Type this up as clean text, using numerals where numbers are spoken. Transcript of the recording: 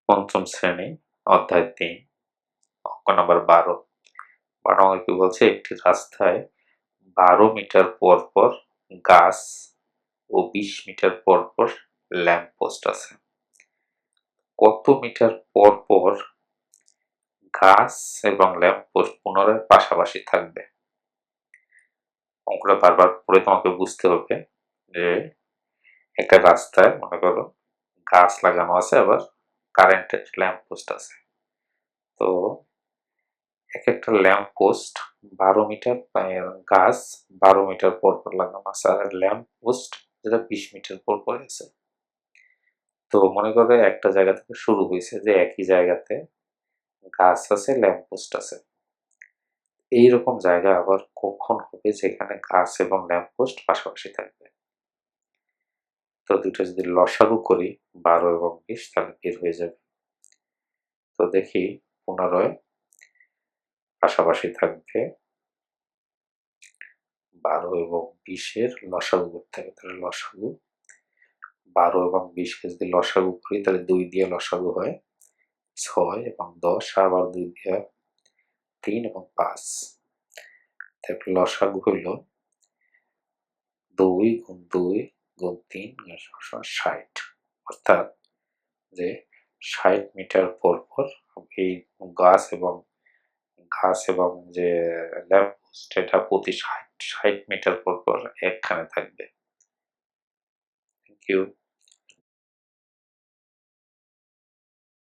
পঞ্চম শ্রেণী, অধ্যায় ৩, অঙ্ক নাম্বার ১২। ১২ নম্বরে কি বলছে, একটি রাস্তায় ১২ মিটার পর পর গাছ ও ২০ মিটার পর পর ল্যাম্প পোস্ট আছে। কত মিটার পর পর গাছ এবং ল্যাম্প পোস্ট পুনরায় পাশাপাশি থাকবে? অঙ্কটা বারবার পড়ে তোমাকে বুঝতে হবে যে একটা রাস্তায় মনে করো গাছ লাগানো আছে, আবার কারেন্টের ল্যাম্প পোস্ট আছে। তো এক একটা ল্যাম্প পোস্ট ১২ মিটার, গাছ ১২ মিটার পর পর লাগানো আছে, আর ল্যাম্প পোস্ট যেটা ২০ মিটার পর পর আছে। তো মনে করো একটা জায়গা থেকে শুরু হয়েছে, যে একই জায়গাতে গাছ আছে, ল্যাম্প পোস্ট আছে। এইরকম জায়গা আবার কখন হবে যেখানে গাছ এবং ল্যাম্প পোস্ট পাশাপাশি থাকবে? তো দুটো যদি লসাগু করি ১২ এবং ২০, তাহলে বের হয়ে যাবে। তো দেখি, পুনরায় পাশাপাশি থাকবে ১২ এবং ২০-এর লসাগু করতে হবে। তাহলে লসাগু ১২ এবং ২০-কে যদি লসাগু করি, তাহলে ২ দিয়ে লসাগু হয় ৬ এবং ১০, আবার ২ দিয়ে ৩ এবং ৫। তারপর লসাগু হইল ২ গুণ ২ গুণ ৩ সমান ৬০। অর্থাৎ যে ৬০ মিটার পর পর এই গাছ এবং যে ল্যাম্প পোস্ট, এটা প্রতি ৬০ মিটার পর পর একখানে থাকবে। Thank you.